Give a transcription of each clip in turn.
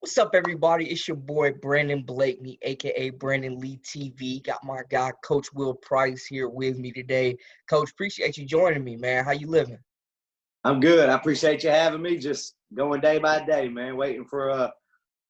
What's up, everybody? It's your boy, Brandon Blakney, a.k.a. Brandon Lee TV. Got my guy, Coach Will Price, here with me today. Coach, appreciate you joining me, man. How you living? I'm good. I appreciate you having me. Just going day by day, man. Waiting for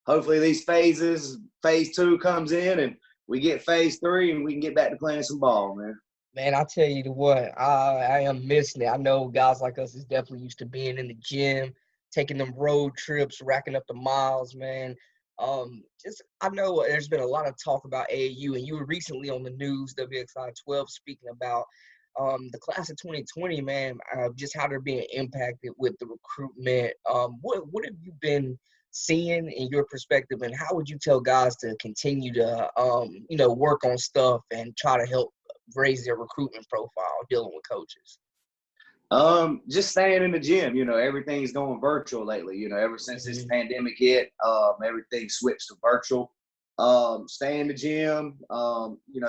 hopefully these phases. Phase 2 comes in, and we get phase 3, and we can get back to playing some ball, man. Man, I tell you what, I am missing it. I know guys like us is definitely used to being in the gym, taking them road trips, racking up the miles, man. I know there's been a lot of talk about AAU, and you were recently on the news, WXI 12, speaking about the class of 2020, man, just how they're being impacted with the recruitment. What have you been seeing in your perspective, and how would you tell guys to continue to work on stuff and try to help raise their recruitment profile dealing with coaches? Just staying in the gym. Everything's going virtual lately. Ever since this pandemic hit, everything switched to virtual. Stay in the gym,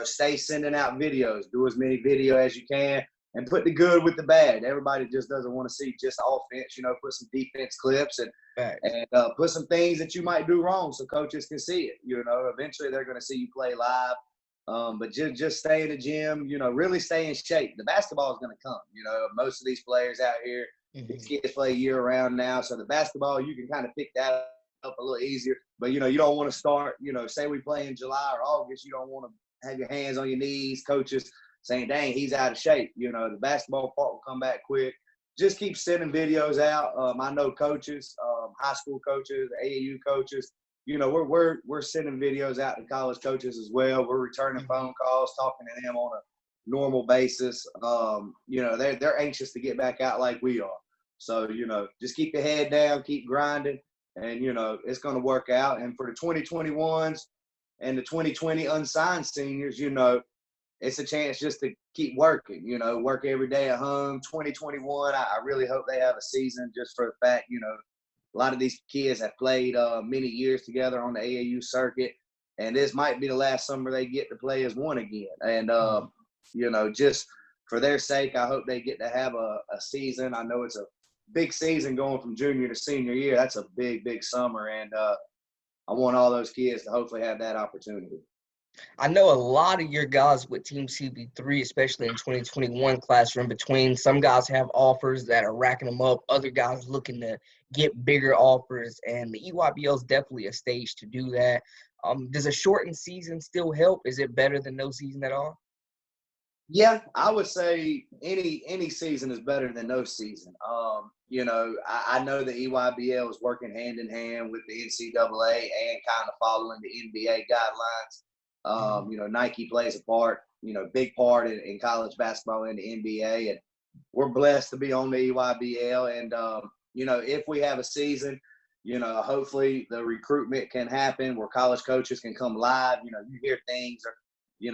stay sending out videos, do as many video as you can, and put the good with the bad. Everybody just doesn't want to see just offense, put some defense clips and put some things that you might do wrong so coaches can see it. Eventually they're going to see you play live. But just stay in the gym, really stay in shape. The basketball is going to come. Most of these players out here, these kids play year round now. So the basketball, you can kind of pick that up a little easier. But, you don't want to start, say we play in July or August, you don't want to have your hands on your knees, coaches saying, dang, he's out of shape. The basketball part will come back quick. Just keep sending videos out. I know coaches, high school coaches, AAU coaches, we're sending videos out to college coaches as well. We're returning phone calls, talking to them on a normal basis. They're anxious to get back out like we are. So, just keep your head down, keep grinding, and, it's going to work out. And for the 2021s and the 2020 unsigned seniors, it's a chance just to keep working, work every day at home. 2021, I really hope they have a season just for the fact, a lot of these kids have played many years together on the AAU circuit, and this might be the last summer they get to play as one again. And, just for their sake, I hope they get to have a season. I know it's a big season going from junior to senior year. That's a big, big summer, and I want all those kids to hopefully have that opportunity. I know a lot of your guys with Team CP3, especially in 2021 class, are in between. Some guys have offers that are racking them up. Other guys looking to get bigger offers, and the EYBL is definitely a stage to do that. Does a shortened season still help? Is it better than no season at all? Yeah, I would say any season is better than no season. I know the EYBL is working hand in hand with the NCAA and kind of following the NBA guidelines. Nike plays a part, big part in college basketball and the NBA, and we're blessed to be on the EYBL. And, if we have a season, hopefully the recruitment can happen where college coaches can come live. You hear things, or,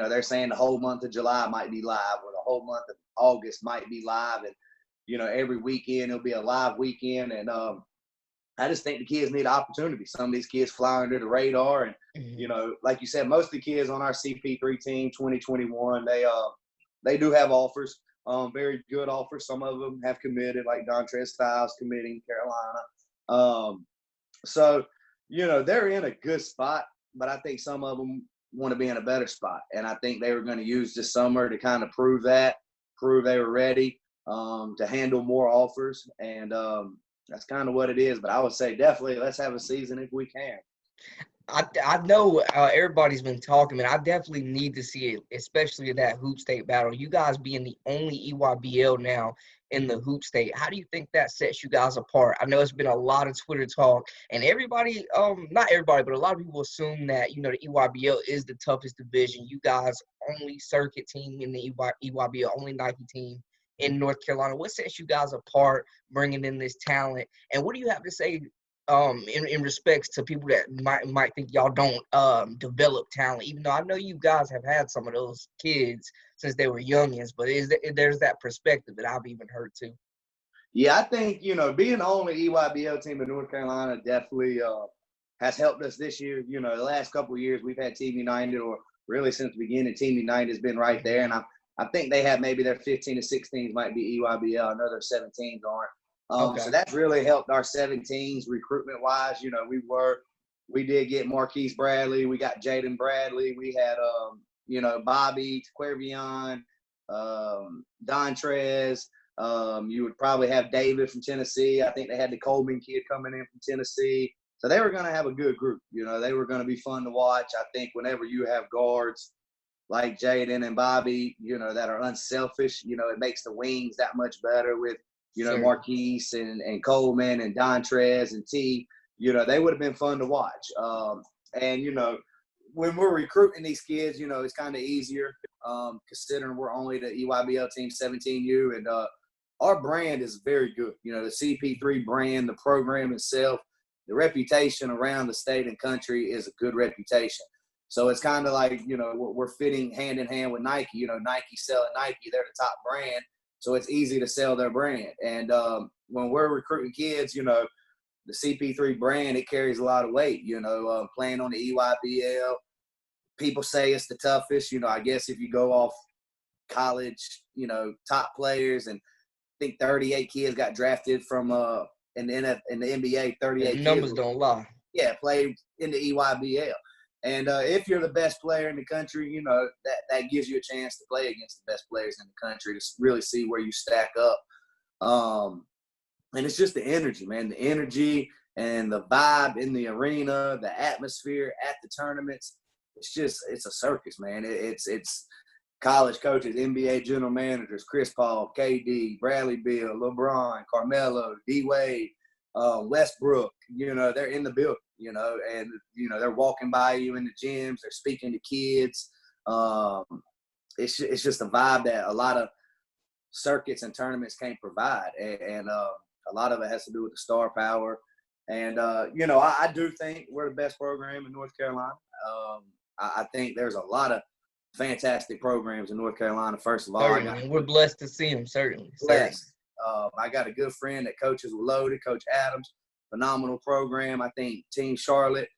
they're saying the whole month of July might be live, or the whole month of August might be live. And, every weekend it'll be a live weekend. And, I just think the kids need opportunity. Some of these kids fly under the radar. And, like you said, most of the kids on our CP3 team, 2021, they do have offers, very good offers. Some of them have committed, like Dontrez Styles committing Carolina. So, they're in a good spot, but I think some of them want to be in a better spot. And I think they were going to use this summer to kind of prove they were ready to handle more offers. And, that's kind of what it is. But I would say definitely let's have a season if we can. I know everybody's been talking, and I definitely need to see it, especially that Hoop State battle. You guys being the only EYBL now in the Hoop State, how do you think that sets you guys apart? I know it's been a lot of Twitter talk, and everybody, not everybody, but a lot of people assume that, the EYBL is the toughest division. You guys only circuit team in the EYBL, only Nike team in North Carolina. What sets you guys apart bringing in this talent, and what do you have to say in respects to people that might think y'all don't develop talent, even though I know you guys have had some of those kids since they were youngins, but there's that perspective that I've even heard too. Yeah, I think, being the only EYBL team in North Carolina definitely has helped us this year. The last couple of years we've had Team United, or really since the beginning, Team United has been right there. And I think they have maybe their 15 to 16s might be EYBL. I know their 17s aren't. So that's really helped our 17s recruitment-wise. We were we did get Marquise Bradley. We got Jaden Bradley. We had, Bobby, Quervion, Dontrez. You would probably have David from Tennessee. I think they had the Coleman kid coming in from Tennessee. So they were going to have a good group. They were going to be fun to watch. I think whenever you have guards like Jaden and Bobby, that are unselfish, it makes the wings that much better with, Sure. Marquise and Coleman and Dontrez and T. They would have been fun to watch. When we're recruiting these kids, it's kind of easier considering we're only the EYBL Team 17U. And our brand is very good. The CP3 brand, the program itself, the reputation around the state and country is a good reputation. So it's kind of like, we're fitting hand in hand with Nike. Nike selling Nike, they're the top brand. So it's easy to sell their brand. And when we're recruiting kids, the CP3 brand, it carries a lot of weight, playing on the EYBL. People say it's the toughest, I guess if you go off college, top players, and I think 38 kids got drafted from in the NBA, 38 numbers kids. Don't lie. Yeah, played in the EYBL. And if you're the best player in the country, that gives you a chance to play against the best players in the country to really see where you stack up. And it's just the energy, man, the energy and the vibe in the arena, the atmosphere at the tournaments. It's a circus, man. It's college coaches, NBA general managers, Chris Paul, KD, Bradley Beal, LeBron, Carmelo, D-Wade, Westbrook, they're in the building, and, they're walking by you in the gyms. They're speaking to kids. It's just a vibe that a lot of circuits and tournaments can't provide. And a lot of it has to do with the star power. And, I do think we're the best program in North Carolina. I think there's a lot of fantastic programs in North Carolina, first of all. And we're blessed to see them, certainly. Blessed. I got a good friend that coaches with Loaded, Coach Adams. Phenomenal program. I think Team Charlotte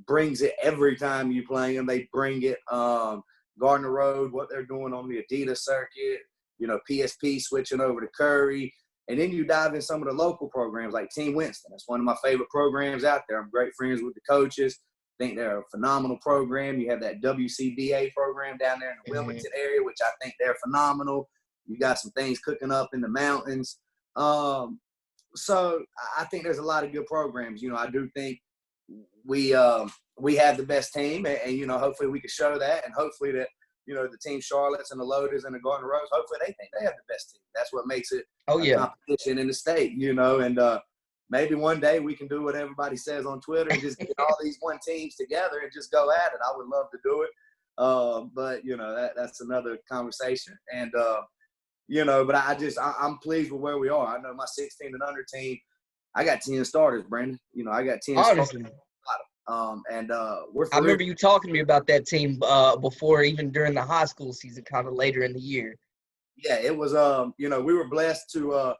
brings it every time you play them. They bring it. Gardner Road, what they're doing on the Adidas circuit, PSP switching over to Curry. And then you dive in some of the local programs like Team Winston. That's one of my favorite programs out there. I'm great friends with the coaches. I think they're a phenomenal program. You have that WCBA program down there in the Wilmington area, which I think they're phenomenal. You got some things cooking up in the mountains. So I think there's a lot of good programs. I do think we have the best team, and hopefully we can show that, and hopefully that, the Team Charlottes and the Loaders and the Gardner Roads, hopefully they think they have the best team. That's what makes it a competition in the state, and maybe one day we can do what everybody says on Twitter and just get all these one teams together and just go at it. I would love to do it. But that's another conversation. And, but I'm pleased with where we are. I know my 16 and under team, I got 10 starters, Brandon. I got 10 Honestly. starters. We're I remember you talking to me about that team before, even during the high school season, kind of later in the year. Yeah, it was, we were blessed to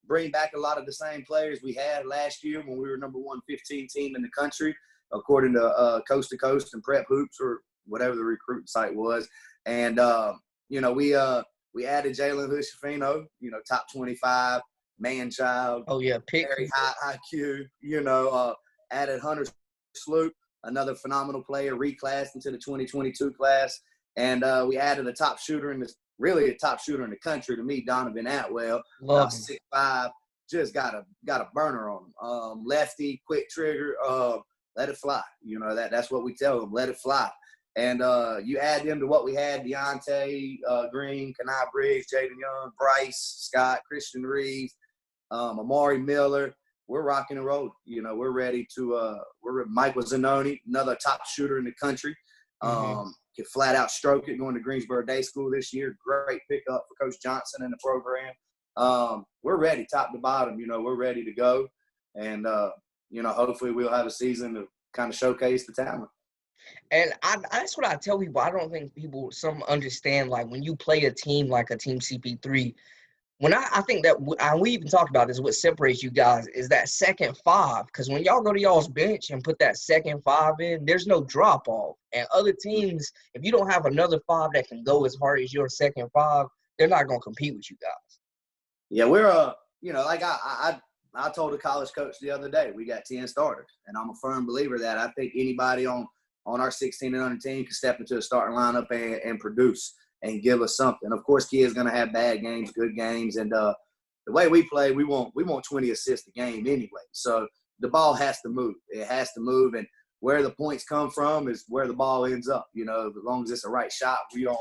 bring back a lot of the same players we had last year when we were number 115 team in the country, according to Coast to Coast and Prep Hoops or whatever the recruiting site was. And, we added Jalen Hood-Schifino, top 25, man-child. Oh, yeah, pick. Very high IQ, added Hunter Sloop, another phenomenal player, reclassed into the 2022 class. And we added a top shooter in the country to me, Donovan Atwell. 6'5", just got a burner on him. Lefty, quick trigger, let it fly. That's what we tell them, let it fly. And you add them to what we had: Deontay Green, Kanai Briggs, Jaden Young, Bryce Scott, Christian Reeves, Amari Miller. We're rocking and rolling. We're ready to we're Michael Zanoni, another top shooter in the country. Can flat out stroke it, going to Greensboro Day School this year. Great pickup for Coach Johnson in the program. We're ready, top to bottom. We're ready to go. And, hopefully we'll have a season to kind of showcase the talent. And that's what I tell people. I don't think some understand, like, when you play a team like a Team CP3, when I think that we even talked about this, what separates you guys is that second five. Because when y'all go to y'all's bench and put that second five in, there's no drop off. And other teams, if you don't have another five that can go as hard as your second five, they're not going to compete with you guys. Yeah, we're like I I told a college coach the other day, we got 10 starters, and I'm a firm believer that I think anybody on our 16 and under team can step into the starting lineup and produce and give us something. Of course, kids going to have bad games, good games, and the way we play, we want 20 assists a game anyway. So the ball has to move. It has to move, and where the points come from is where the ball ends up. You know, as long as it's a right shot, we don't.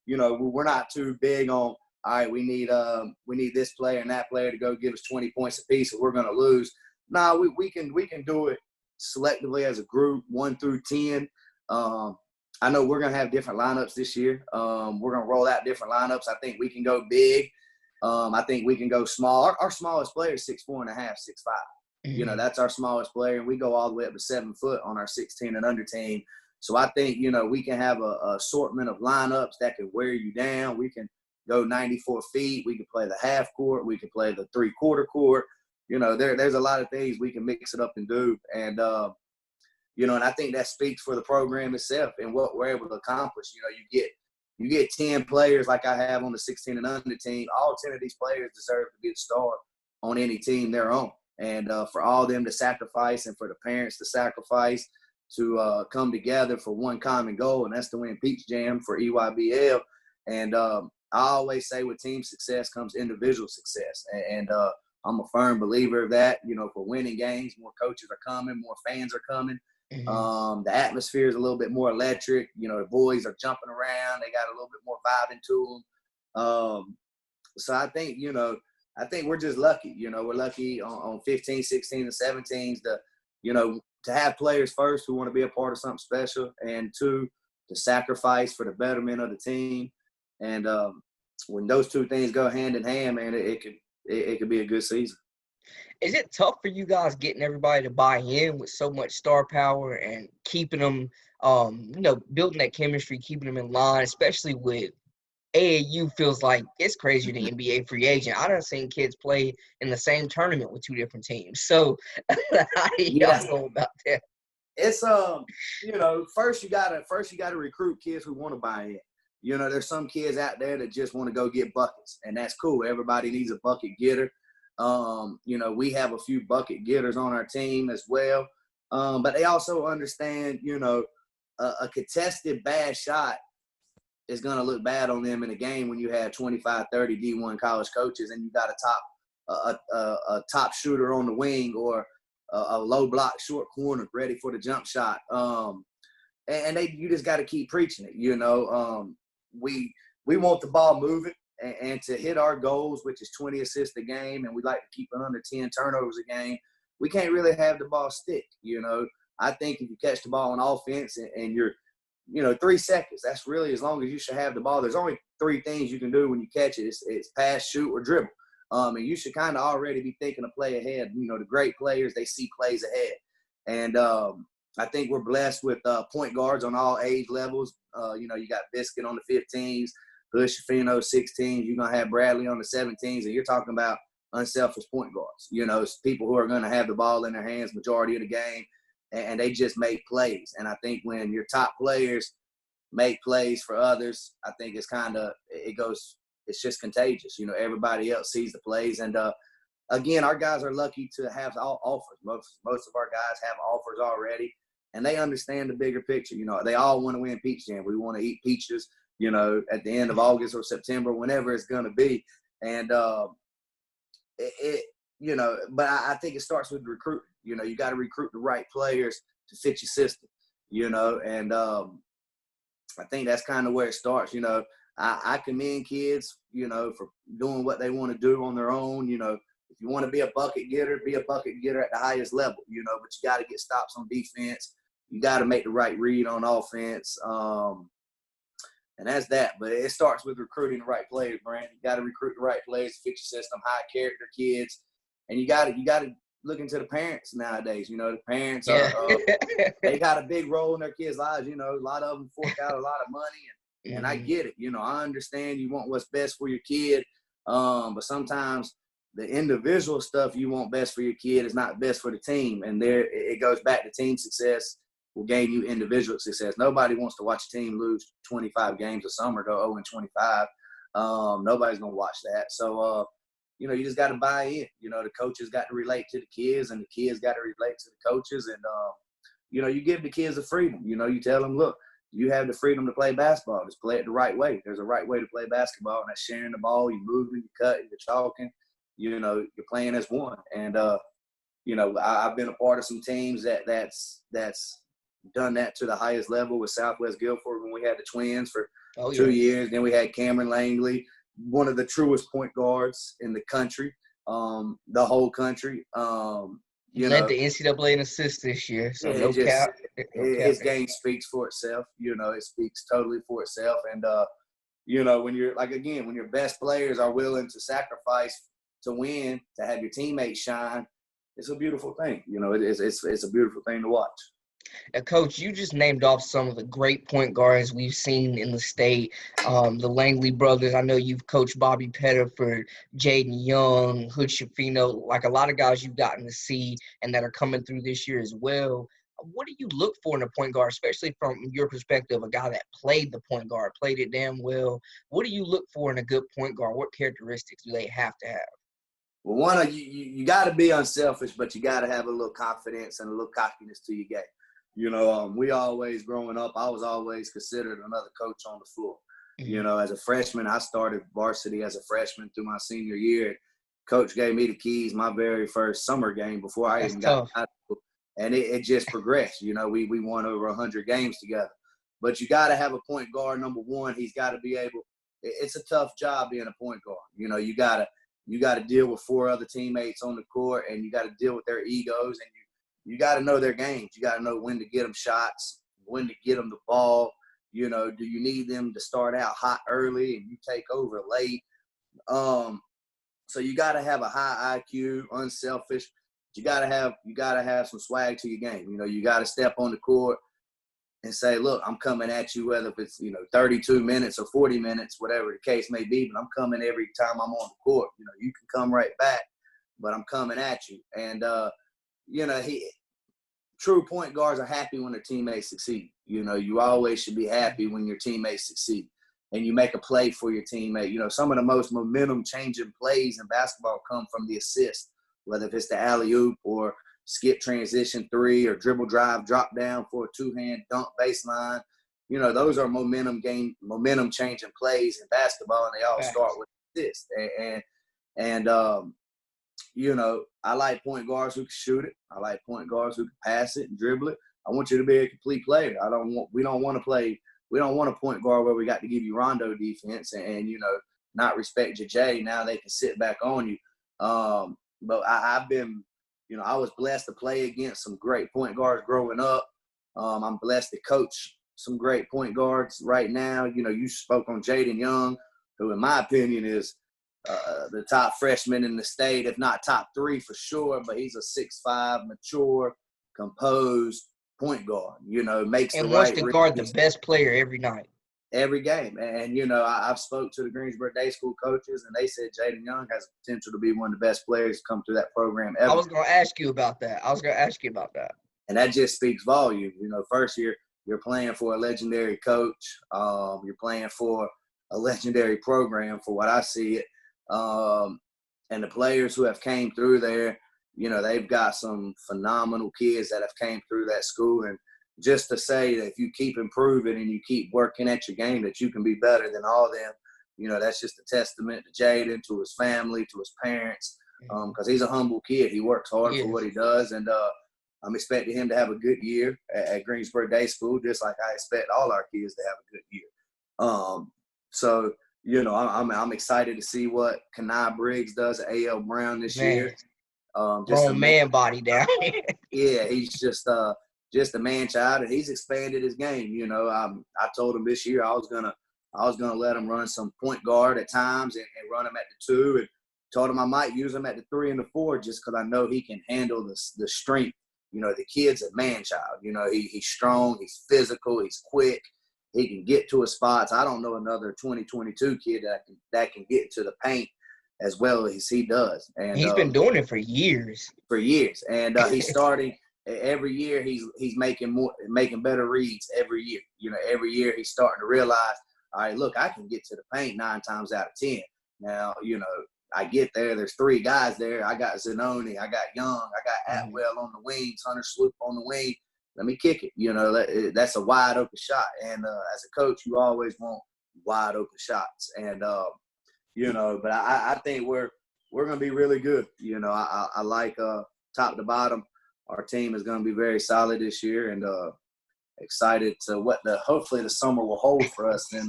You know, we're not too big on. All right, we need this player and that player to go give us 20 points apiece, or we're going to lose. No, we can do it selectively as a group, 1 through 10. I know we're going to have different lineups this year. We're going to roll out different lineups. I think we can go big. I think we can go small. Our smallest player is 6'4.5", 6'5". You know, that's our smallest player, and we go all the way up to 7 foot on our 16 and under team. So I think, you know, we can have a assortment of lineups that can wear you down. We can go 94 feet. We can play the half court. We can play the 3/4 court. You know, there's a lot of things we can mix it up and do. And, you know, and I think that speaks for the program itself and what we're able to accomplish. You know, you get 10 players like I have on the 16 and under team. All 10 of these players deserve to be the star on any team they're on. And for all them to sacrifice and for the parents to sacrifice to come together for one common goal, and that's to win Peach Jam for EYBL. And I always say with team success comes individual success. And I'm a firm believer of that. You know, for winning games, more coaches are coming, more fans are coming. Mm-hmm. The atmosphere is a little bit more electric. You know, the boys are jumping around. They got a little bit more vibe into them. So I think, you know, we're just lucky. You know, we're lucky on 15, 16, and 17s to, you know, to have players first who want to be a part of something special, and 2, to sacrifice for the betterment of the team. And when those two things go hand in hand, man, it could be a good season. Is it tough for you guys getting everybody to buy in with so much star power and keeping them, you know, building that chemistry, keeping them in line, especially with AAU feels like it's crazier than NBA free agent. I done seen kids play in the same tournament with 2 different teams. So how do y'all go about that? It's you know, first you gotta recruit kids who want to buy in. You know, there's some kids out there that just want to go get buckets, and that's cool. Everybody needs a bucket getter. You know, we have a few bucket getters on our team as well. But they also understand, you know, a contested bad shot is going to look bad on them in a game when you have 25, 30 D1 college coaches and you got a top shooter on the wing or a low block short corner ready for the jump shot. And you just got to keep preaching it. You know, we want the ball moving and to hit our goals, which is 20 assists a game, and we like to keep it under 10 turnovers a game. We can't really have the ball stick. You know, I think if you catch the ball on offense and you're, you know, 3 seconds, that's really as long as you should have the ball. There's only 3 things you can do when you catch it. It's pass, shoot, or dribble. And you should kind of already be thinking of play ahead. You know, the great players, they see plays ahead. And I think we're blessed with point guards on all age levels. You know, you got Biscuit on the 15s, Hood Shafino 16s. You're going to have Bradley on the 17s. And you're talking about unselfish point guards. You know, it's people who are going to have the ball in their hands majority of the game. And they just make plays. And I think when your top players make plays for others, I think it's it's just contagious. You know, everybody else sees the plays. And, again, our guys are lucky to have all offers. Most of our guys have offers already, and they understand the bigger picture. You know, they all want to win Peach Jam. We want to eat peaches, you know, at the end of August or September, whenever it's going to be. And, you know, but I think it starts with recruiting. You know, you got to recruit the right players to fit your system, you know, and I think that's kind of where it starts. You know, I commend kids, you know, for doing what they want to do on their own. You know, if you want to be a bucket getter, be a bucket getter at the highest level, you know, but you got to get stops on defense. You got to make the right read on offense. And that's that. But it starts with recruiting the right players, Brandon. You got to recruit the right players to fit your system, high character kids. And you got to look into the parents nowadays. You know, the parents they got a big role in their kids' lives. You know, a lot of them fork out a lot of money, and I get it. You know, I understand you want what's best for your kid, but sometimes the individual stuff you want best for your kid is not best for the team. And there it goes back to team success will gain you individual success. Nobody wants to watch a team lose 25 games a summer, go 0-25. Nobody's gonna watch that. So you just got to buy in. The coaches got to relate to the kids, and the kids got to relate to the coaches. And, you give the kids the freedom. You tell them, look, you have the freedom to play basketball. Just play it the right way. There's a right way to play basketball, and that's sharing the ball. You're moving, you're cutting, you're talking. You're playing as one. And, I've been a part of some teams that's done that to the highest level with Southwest Guilford when we had the Twins for 2 years. Then we had Cameron Langley, one of the truest point guards in the country, the whole country. Led the NCAA in assists this year, so no cap. His game speaks for itself. It speaks totally for itself. And, when you're when your best players are willing to sacrifice to win, to have your teammates shine, it's a beautiful thing. It's a beautiful thing to watch. Coach, you just named off some of the great point guards we've seen in the state. The Langley brothers. I know you've coached Bobby Pettiford, Jaden Young, Hood Shafino, like a lot of guys you've gotten to see and that are coming through this year as well. What do you look for in a point guard, especially from your perspective, a guy that played the point guard, played it damn well? What do you look for in a good point guard? What characteristics do they have to have? Well, one, you got to be unselfish, but you got to have a little confidence and a little cockiness to your game. We always, growing up, I was always considered another coach on the floor. Mm-hmm. As a freshman, I started varsity as a freshman through my senior year. Coach gave me the keys my very first summer game before I even got out of school. And it just progressed. We won over 100 games together. But you got to have a point guard, number one. He's got to be able – it's a tough job being a point guard. You got to deal with 4 other teammates on the court, and you got to deal with their egos, and you got to know their games. You got to know when to get them shots, when to get them the ball. Do you need them to start out hot early and you take over late? So you got to have a high IQ, unselfish. You got to have some swag to your game. You got to step on the court and say, look, I'm coming at you, whether it's 32 minutes or 40 minutes, whatever the case may be. But I'm coming every time I'm on the court. You can come right back, but I'm coming at you. And true point guards are happy when their teammates succeed. You always should be happy when your teammates succeed and you make a play for your teammate. Some of the most momentum-changing plays in basketball come from the assist, whether it's the alley-oop or skip transition 3 or dribble drive, drop down for a 2-hand dunk baseline. Those are momentum-changing plays in basketball, and they all start with assist. And I like point guards who can shoot it. I like point guards who can pass it and dribble it. I want you to be a complete player. We don't want a point guard where we got to give you rondo defense and not respect your J. Now they can sit back on you. But I've been, I was blessed to play against some great point guards growing up. I'm blessed to coach some great point guards right now. You spoke on Jaden Young, who in my opinion is the top freshman in the state, if not top 3 for sure. But he's a 6'5", mature, composed point guard. Makes and the right wants to guard the best player every night. Every game. And, I've spoke to the Greensboro Day School coaches, and they said Jaden Young has potential to be one of the best players to come through that program ever. I was going to ask you about that. And that just speaks volume. First year, you're playing for a legendary coach. You're playing for a legendary program for what I see it. And the players who have came through there, they've got some phenomenal kids that have came through that school. And just to say that if you keep improving and you keep working at your game, that you can be better than all of them, that's just a testament to Jaden, to his family, to his parents, because he's a humble kid. He works hard for what he does, and I'm expecting him to have a good year at Greensboro Day School, just like I expect all our kids to have a good year. So, I'm excited to see what Kenai Briggs does at A.L. Brown this year. Just a man body down. Yeah, he's just a man child, and he's expanded his game. I told him this year I was gonna let him run some point guard at times and run him at the 2, and told him I might use him at the 3 and the 4 just because I know he can handle the strength. The kid's a man child. He's strong, he's physical, he's quick, he can get to his spots. I don't know another 2022 kid that can get to the paint as well as he does. And he's been doing it for years. And he's starting. Every year he's making better reads every year. Every year he's starting to realize, all right, look, I can get to the paint 9 times out of 10. Now, I get there, there's 3 guys there. I got Zanoni, I got Young, I got Atwell on the wings, Hunter Sloop on the wing. Let me kick it. You know, that's a wide open shot. And as a coach, you always want wide open shots. And, you know, but I think we're going to be really good. You know, I like top to bottom. Our team is going to be very solid this year, and excited to what hopefully the summer will hold for us in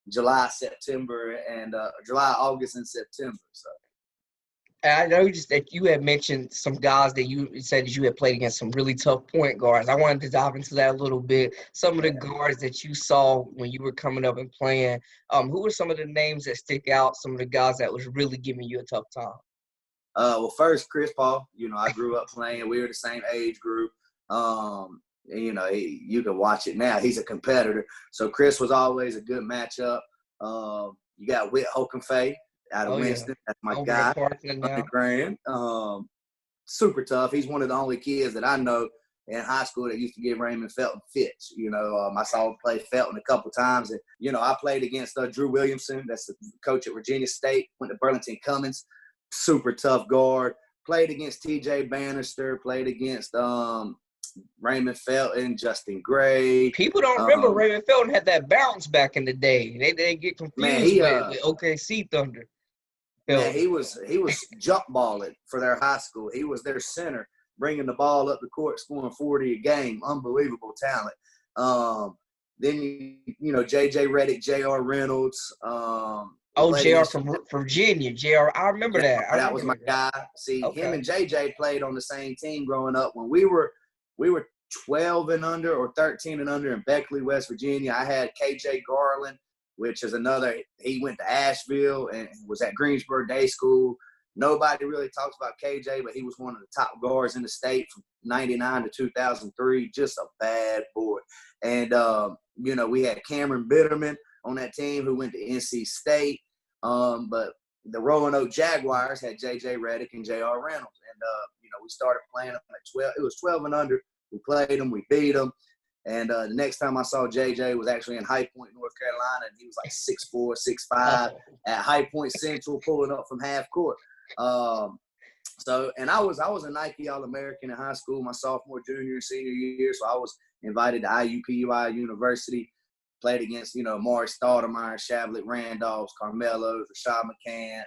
July, September, and July, August, and September. So. I know just that you had mentioned some guys that you said that you had played against some really tough point guards. I wanted to dive into that a little bit. Some of the guards that you saw when you were coming up and playing, who were some of the names that stick out, some of the guys that was really giving you a tough time? Well, first, Chris Paul. You know, I grew up playing. We were the same age group. You know, you can watch it now. He's a competitor. So Chris was always a good matchup. You got Whit Hokenfay out of Winston. That's my guy. Underground. Super tough. He's one of the only kids that I know in high school that used to give Raymond Felton fits. You know, I saw him play Felton a couple times. And, you know, I played against Drew Williamson. That's the coach at Virginia State. Went to Burlington Cummins. Super tough guard. Played against T.J. Bannister. Played against Raymond Felton, Justin Gray. People don't remember Raymond Felton had that bounce back in the day. They get confused with OKC Thunder. Man, he was jump balling for their high school. He was their center, bringing the ball up the court, scoring 40 a game. Unbelievable talent. Then you know J.J. Redick, J.R. Reynolds. JR from Virginia. JR, I remember that. That was my guy. See, him and JJ played on the same team growing up. When we were 12 and under or 13 and under in Beckley, West Virginia. I had KJ Garland, which is another. He went to Asheville and was at Greensboro Day School. Nobody really talks about KJ, but he was one of the top guards in the state from 99 to 2003. Just a bad boy. And, you know, we had Cameron Bitterman on that team who went to NC State. But the Roanoke Jaguars had J.J. Redick and J.R. Reynolds. And, you know, we started playing them at 12. It was 12 and under. We played them. We beat them. And the next time I saw J.J. was actually in High Point, North Carolina, and he was like 6'4", 6'5", at High Point Central pulling up from half court. And I was a Nike All-American in high school, my sophomore, junior, and senior year. So I was invited to IUPUI University, played against, you know, Maurice Stoudemire, Shavlet Randolphs, Carmelos, Rashad McCann.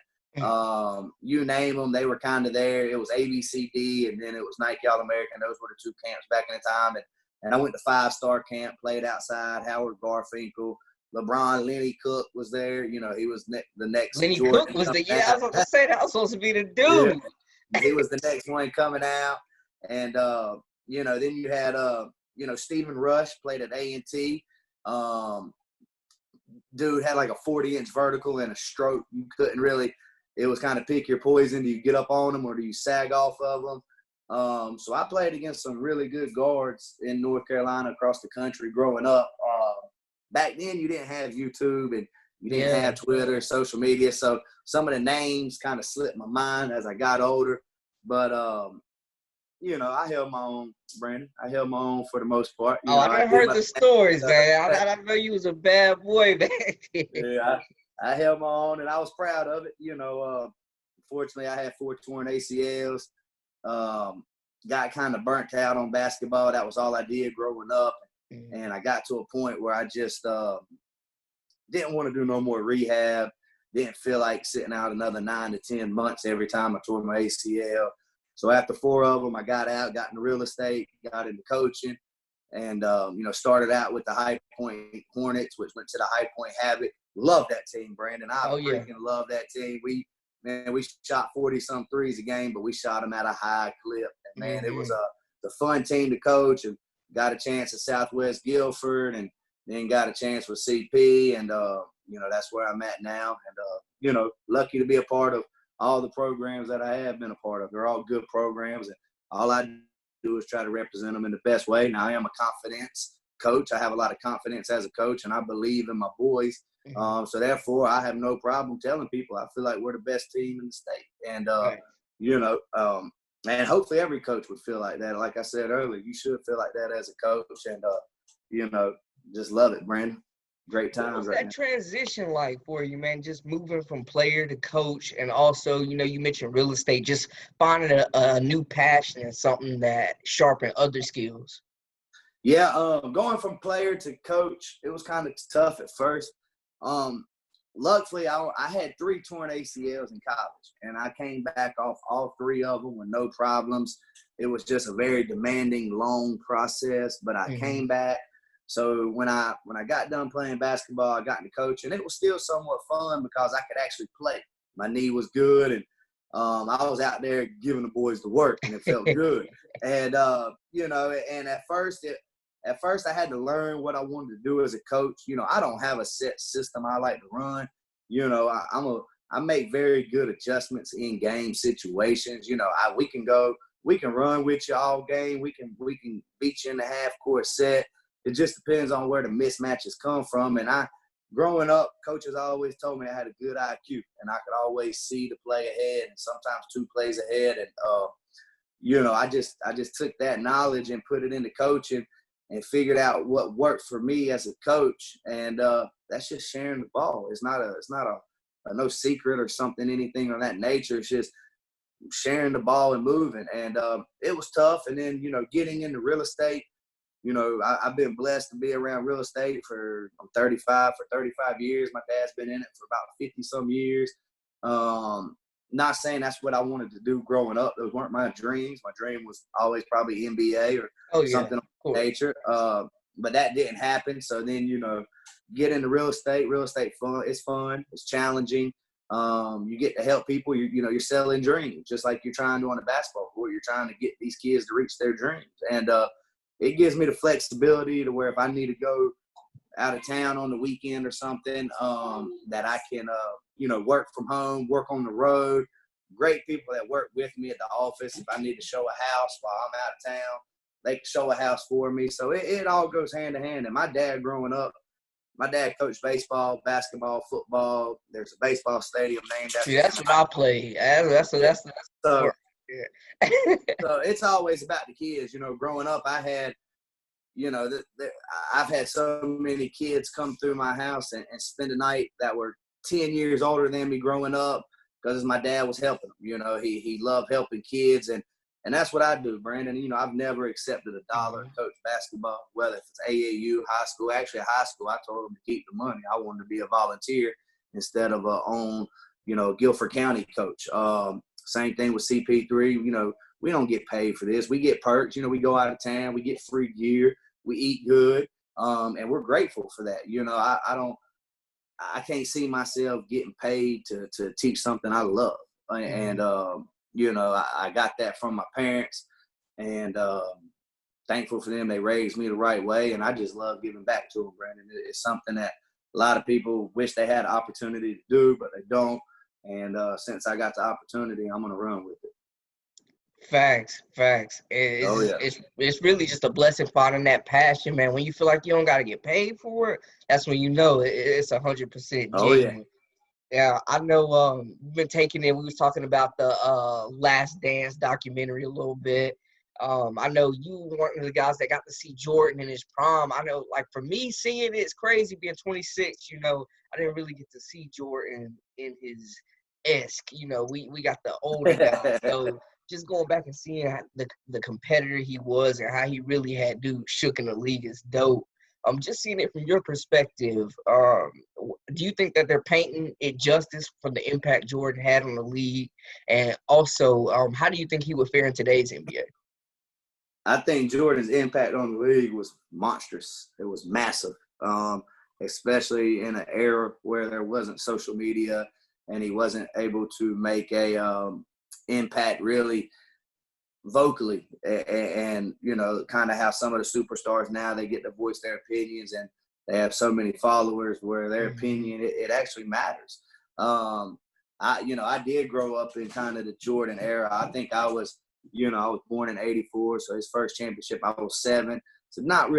You name them, they were kind of there. It was ABCD, and then it was Nike All-American. Those were the two camps back in the time. And I went to 5-star camp, played outside, Howard Garfinkel. LeBron, Lenny Cooke was there. You know, he was the next. Lenny Cooke was I was about to say that was supposed to be the dude. Yeah. He was the next one coming out. And, you know, then you had, you know, Stephen Rush played at A&T. Dude had like a 40-inch vertical and a stroke. You couldn't really – it was kind of pick your poison. Do you get up on them or do you sag off of them? So I played against some really good guards in North Carolina, across the country growing up. Back then you didn't have YouTube and you didn't have Twitter, social media. So some of the names kind of slipped my mind as I got older. But, you know, I held my own, Brandon. I held my own for the most part. You know, I heard the stories, man. I know you was a bad boy back then. Yeah, I held my own, and I was proud of it. You know, fortunately, I had 4 torn ACLs. Got kind of burnt out on basketball. That was all I did growing up. And I got to a point where I just didn't want to do no more rehab. Didn't feel like sitting out another 9 to 10 months every time I tore my ACL. So after 4 of them, I got out, got into real estate, got into coaching, and, you know, started out with the High Point Hornets, which went to the High Point Havoc. Love that team, Brandon. I freaking love that team. We shot 40-some threes a game, but we shot them at a high clip. And, man, it was a fun team to coach, and got a chance at Southwest Guilford, and then got a chance with CP, and, you know, that's where I'm at now. And, you know, lucky to be a part of all the programs that I have been a part of. They're all good programs, and all I do is try to represent them in the best way. Now, I am a confidence coach. I have a lot of confidence as a coach, and I believe in my boys. So, therefore, I have no problem telling people I feel like we're the best team in the state. And, you know, and hopefully every coach would feel like that. Like I said earlier, you should feel like that as a coach, and, you know, just love it, Brandon. great What times was right that now. transition like for you, man? Just moving from player to coach, and also, you mentioned real estate, just finding a new passion and something that sharpened other skills. Yeah, going from player to coach, it was kind of tough at first. Um, Luckily, I had 3 torn ACLs in college, and I came back off all 3 of them with no problems. It was just a very demanding, long process, but I Mm-hmm. came back. So when I got done playing basketball, I got into coaching. It was still somewhat fun because I could actually play. My knee was good, and I was out there giving the boys the work, and it felt good. And and at first I had to learn what I wanted to do as a coach. I don't have a set system I like to run. I make very good adjustments in game situations. We can run with you all game. We can beat you in the half court set. It just depends on where the mismatches come from. And growing up, coaches always told me I had a good IQ, and I could always see the play ahead, and sometimes 2 plays ahead. And I just took that knowledge and put it into coaching, and figured out what worked for me as a coach. And that's just sharing the ball. It's not a no secret or something, anything of that nature. It's just sharing the ball and moving. And it was tough. And then, getting into real estate, I've been blessed to be around real estate I'm 35 for 35 years. My dad's been in it for about 50 some years. Not saying that's what I wanted to do growing up. Those weren't my dreams. My dream was always probably NBA or Oh yeah, something of of course. nature. But that didn't happen. So then, get into real estate. Real estate fun. It's fun. It's challenging. You get to help people. You're selling dreams, just like you're trying to on a basketball court. You're trying to get these kids to reach their dreams. And it gives me the flexibility to where if I need to go out of town on the weekend or something, that I can, work from home, work on the road. Great people that work with me at the office. If I need to show a house while I'm out of town, they can show a house for me. So it all goes hand in hand. And my dad growing up, my dad coached baseball, basketball, football. There's a baseball stadium named after See, him. that's what I play. That's So, yeah. so it's always about the kids. Growing up, I had I've had so many kids come through my house and spend a night that were 10 years older than me growing up because my dad was helping them. He loved helping kids, and that's what I do, Brandon. I've never accepted a dollar to coach basketball, whether it's AAU, high school. Actually, high school, I told them to keep the money. I wanted to be a volunteer instead of Guilford County coach. Same thing with CP3. We don't get paid for this. We get perks. We go out of town. We get free gear. We eat good, and we're grateful for that. I can't see myself getting paid to teach something I love. And, I got that from my parents, and thankful for them. They raised me the right way, and I just love giving back to them, Brandon. It's something that a lot of people wish they had the opportunity to do, but they don't. And since I got the opportunity, I'm going to run with it. Facts. It's, Oh, yeah. it's really just a blessing finding that passion, man. When you feel like you don't got to get paid for it, that's when it's 100% Oh, yeah. genuine. Yeah, I know. We've been taking it. We was talking about the Last Dance documentary a little bit. I know you were one of the guys that got to see Jordan in his prime. I know, like for me, seeing it's crazy being 26. I didn't really get to see Jordan in his esque. We got the older guys. So just going back and seeing the competitor he was and how he really had dudes shook in the league is dope. Just seeing it from your perspective, do you think that they're painting it justice for the impact Jordan had on the league? And also, how do you think he would fare in today's NBA? I think Jordan's impact on the league was monstrous. It was massive, especially in an era where there wasn't social media and he wasn't able to make a impact really vocally, and kind of how some of the superstars now, they get to voice their opinions and they have so many followers where their opinion it actually matters. I did grow up in kind of the Jordan era. I think I was born in '84, so his first championship I was 7, so didn't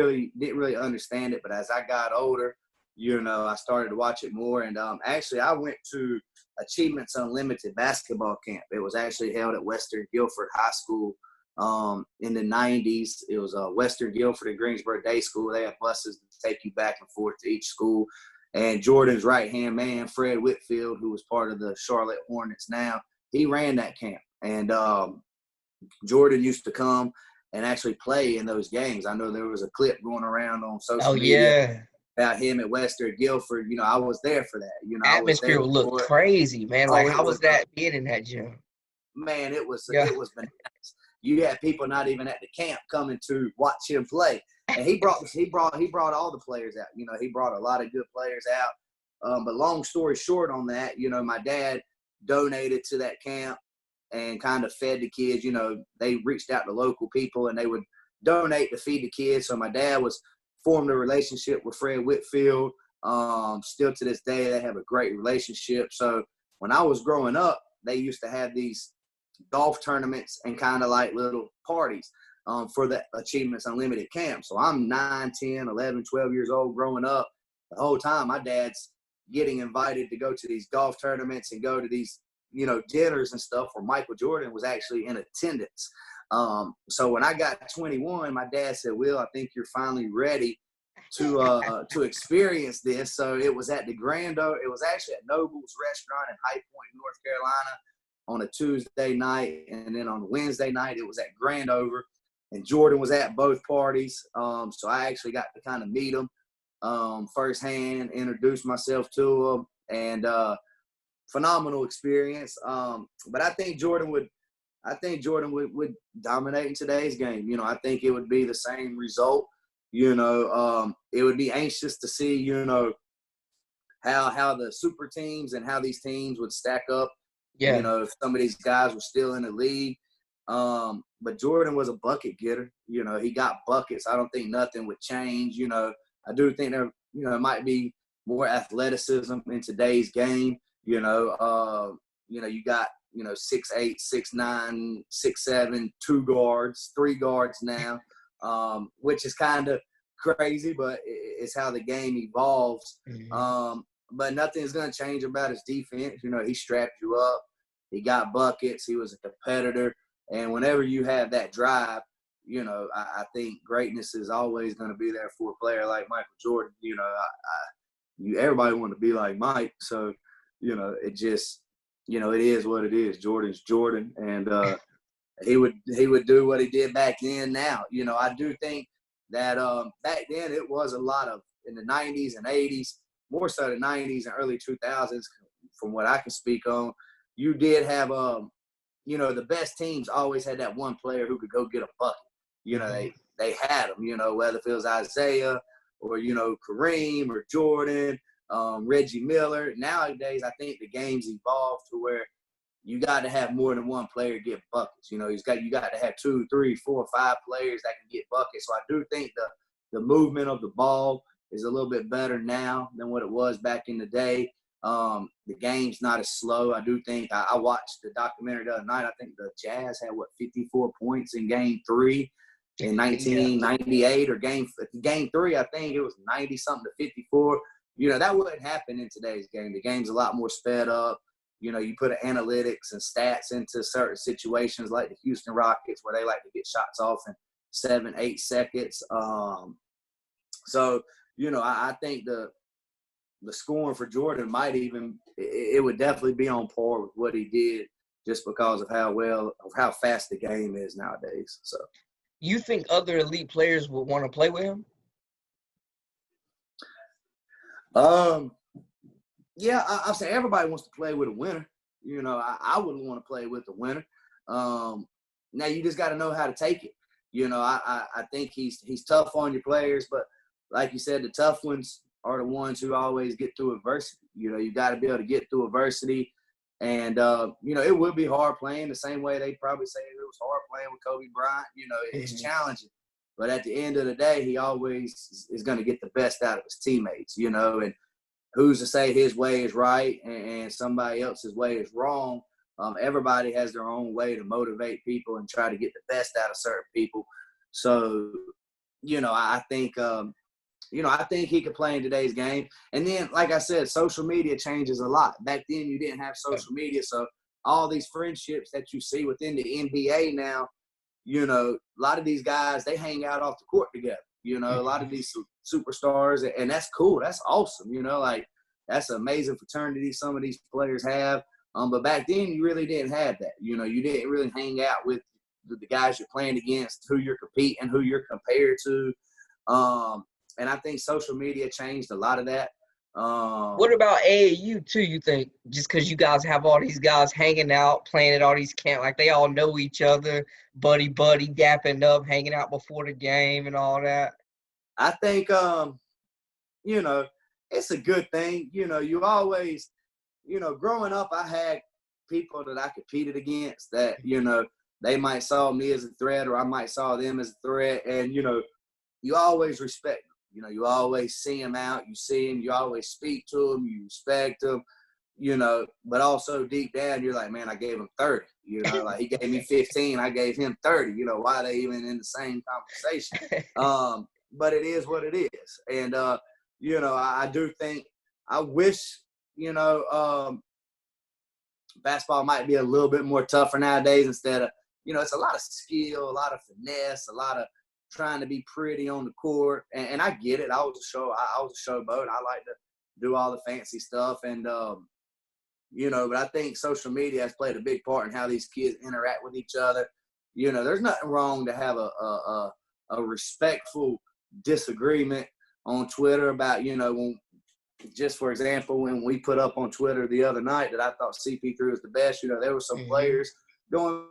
really understand it. But as I got older, I started to watch it more. And actually I went to Achievements Unlimited basketball camp. It was actually held at Western Guilford High School In the 90s, it was Western Guilford and Greensboro Day School. They had buses to take you back and forth to each school. And Jordan's right-hand man, Fred Whitfield, who was part of the Charlotte Hornets now, he ran that camp. And Jordan used to come and actually play in those games. I know there was a clip going around on social media about him at Western Guilford. You know, I was there for that. You know, atmosphere would look crazy, man. Like, how was that being in that gym? Man, it was bananas. You had people not even at the camp coming to watch him play. And he brought all the players out. You know, he brought a lot of good players out. But long story short on that, you know, my dad donated to that camp and kind of fed the kids. You know, they reached out to local people and they would donate to feed the kids. So my dad formed a relationship with Fred Whitfield. Still to this day, they have a great relationship. So when I was growing up, they used to have these golf tournaments and kind of like little parties for the Achievements Unlimited camp. So I'm 9, 10, 11, 12 years old growing up. The whole time my dad's getting invited to go to these golf tournaments and go to these, you know, dinners and stuff where Michael Jordan was actually in attendance. So when I got 21, my dad said, "Will, I think you're finally ready to experience this." So it was at the it was actually at Noble's Restaurant in High Point, North Carolina, on a Tuesday night, and then on Wednesday night it was at Grandover, and Jordan was at both parties. So I actually got to kind of meet him firsthand, introduce myself to him, and phenomenal experience. But I think Jordan would dominate in today's game. You know, I think it would be the same result. You know, it would be anxious to see, you know, how the super teams and how these teams would stack up. Yeah. You know, if some of these guys were still in the league. But Jordan was a bucket getter. You know, he got buckets. I don't think nothing would change. You know, I do think there, you know, might be more athleticism in today's game. You know, you got, you know, 6'8", 6'9", 6'7", 2 guards, 3 guards now, which is kind of crazy, but it's how the game evolves. Mm-hmm. But nothing's going to change about his defense. You know, he strapped you up. He got buckets. He was a competitor. And whenever you have that drive, you know, I think greatness is always going to be there for a player like Michael Jordan. You know, everybody want to be like Mike. So, you know, it just, you know, it is what it is. Jordan's Jordan. And he would do what he did back then now. You know, I do think that back then it was a lot of, in the 90s and 80s, more so the 90s and early 2000s, from what I can speak on, you did have, you know, the best teams always had that one player who could go get a bucket. You know, they had them, you know, whether it was Isaiah or, you know, Kareem or Jordan, Reggie Miller. Nowadays, I think the game's evolved to where you got to have more than one player get buckets. You know, you got to have 2, 3, 4, 5 players that can get buckets. So I do think the movement of the ball is a little bit better now than what it was back in the day. The game's not as slow. I do think I watched the documentary the other night. I think the Jazz had 54 points in Game 3 in 1998, or Game 3. I think it was 90 something to 54. You know, that wouldn't happen in today's game. The game's a lot more sped up. You know, you put analytics and stats into certain situations like the Houston Rockets, where they like to get shots off in 7, 8 seconds. So, you know, I think the scoring for Jordan might even – it would definitely be on par with what he did, just because of how fast the game is nowadays. So, you think other elite players would want to play with him? Yeah, I'll say everybody wants to play with a winner. You know, I wouldn't want to play with a winner. Now you just got to know how to take it. You know, I think he's tough on your players, but like you said, the tough ones are the ones who always get through adversity. You know, you got to be able to get through adversity. And, you know, it would be hard playing the same way they probably say it was hard playing with Kobe Bryant. You know, it's challenging. But at the end of the day, he always is going to get the best out of his teammates, you know. And who's to say his way is right and somebody else's way is wrong? Everybody has their own way to motivate people and try to get the best out of certain people. So, you know, I think I think he could play in today's game. And then, like I said, social media changes a lot. Back then, you didn't have social media, so all these friendships that you see within the NBA now, you know, a lot of these guys, they hang out off the court together. You know, a lot of these superstars, and that's cool. That's awesome. You know, like that's an amazing fraternity some of these players have. But back then, you really didn't have that. You know, you didn't really hang out with the guys you're playing against, who you're competing, who you're compared to. And I think social media changed a lot of that. What about AAU too, you think? Just because you guys have all these guys hanging out, playing at all these camps, like they all know each other, buddy, dapping up, hanging out before the game and all that? I think, you know, it's a good thing. You know, you always, you know, growing up, I had people that I competed against that, you know, they might saw me as a threat or I might saw them as a threat. And, you know, you always respect them. You know, you always see them out. You see them. You always speak to them. You respect them, you know, but also deep down, you're like, man, I gave him 30. You know, like he gave me 15. I gave him 30. You know, why are they even in the same conversation? But it is what it is. And, you know, I do think I wish, you know, basketball might be a little bit more tougher nowadays instead of, you know, it's a lot of skill, a lot of finesse, a lot of trying to be pretty on the court. And I get it. I was a showboat. I like to do all the fancy stuff. And, you know, but I think social media has played a big part in how these kids interact with each other. You know, there's nothing wrong to have a respectful disagreement on Twitter about, you know, when, just for example, when we put up on Twitter the other night that I thought CP3 was the best, you know, there were some players going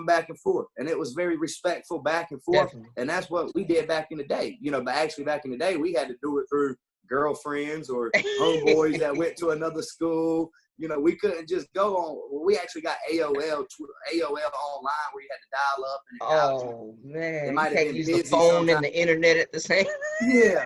back and forth, and it was very respectful back and forth. Definitely. And that's what we did back in the day, you know. But actually, back in the day, we had to do it through girlfriends or homeboys that went to another school. You know, we couldn't just go on. Well, we actually got AOL online where you had to dial up. And man, it might have been use the phone and the internet at the same. Yeah.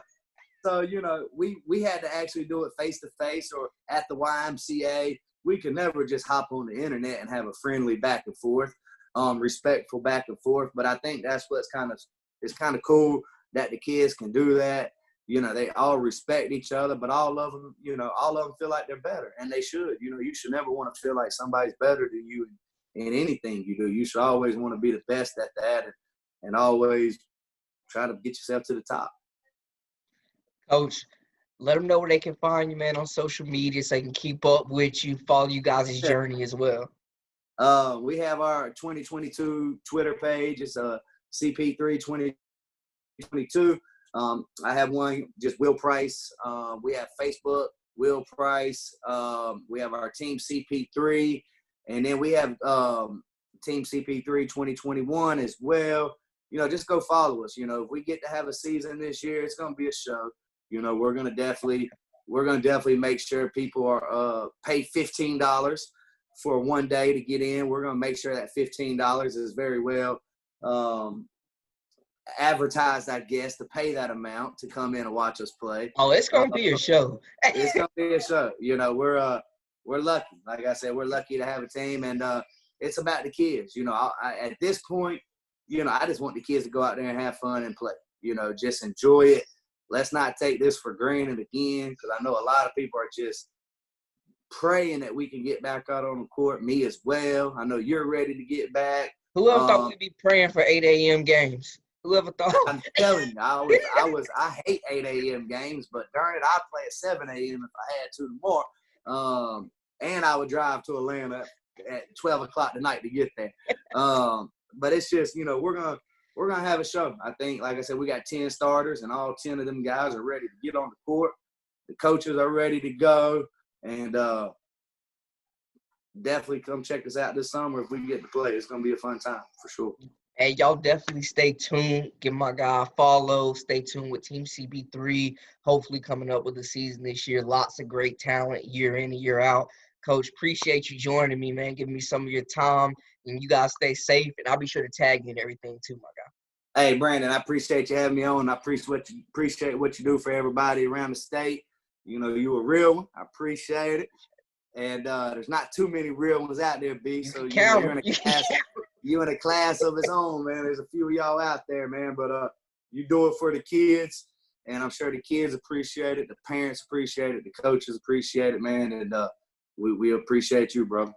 So, you know, we had to actually do it face to face or at the YMCA. We could never just hop on the internet and have a friendly back and forth. Respectful back and forth. But I think that's what's it's kind of cool that the kids can do that. You know, they all respect each other, but all of them, you know, all of them feel like they're better, and they should. You know, you should never want to feel like somebody's better than you in anything you do. You should always want to be the best at that and always try to get yourself to the top. Coach, let them know where they can find you, man, on social media so they can keep up with you, follow you guys' journey as well. We have our 2022 Twitter page. It's CP3 2022. I have one, just Will Price. We have Facebook, Will Price. We have our Team CP3. And then we have Team CP3 2021 as well. You know, just go follow us. You know, if we get to have a season this year, it's going to be a show. You know, we're going to definitely make sure people are pay $15 for one day to get in. We're going to make sure that $15 is very well advertised, I guess, to pay that amount to come in and watch us play. Oh, it's going to be a show. It's going to be a show. You know, we're lucky. Like I said, we're lucky to have a team, and it's about the kids. You know, at this point, you know, I just want the kids to go out there and have fun and play. You know, just enjoy it. Let's not take this for granted again, because I know a lot of people are just praying that we can get back out on the court. Me as well. I know you're ready to get back. Whoever thought we'd be praying for 8 a.m. games? Whoever thought? I'm telling you, I hate 8 a.m. games, but darn it, I'd play at 7 a.m. if I had to tomorrow. And I would drive to Atlanta at 12 o'clock tonight to get there. But it's just, you know, we're gonna have a show. I think, like I said, we got 10 starters, and all 10 of them guys are ready to get on the court. The coaches are ready to go, and definitely come check us out this summer if we get to play. It's gonna be a fun time for sure. Hey, y'all definitely stay tuned. Give my guy a follow. Stay tuned with Team CP3. Hopefully coming up with a season this year. Lots of great talent year in and year out. Coach, appreciate you joining me, man. Giving me some of your time. And you guys stay safe. And I'll be sure to tag you and everything too, my guy. Hey, Brandon, I appreciate you having me on. I appreciate what you do for everybody around the state. You know, you a real one. I appreciate it. And there's not too many real ones out there, B. So you're in a class of its own, man. There's a few of y'all out there, man. But you do it for the kids, and I'm sure the kids appreciate it. The parents appreciate it. The coaches appreciate it, man. And we appreciate you, bro.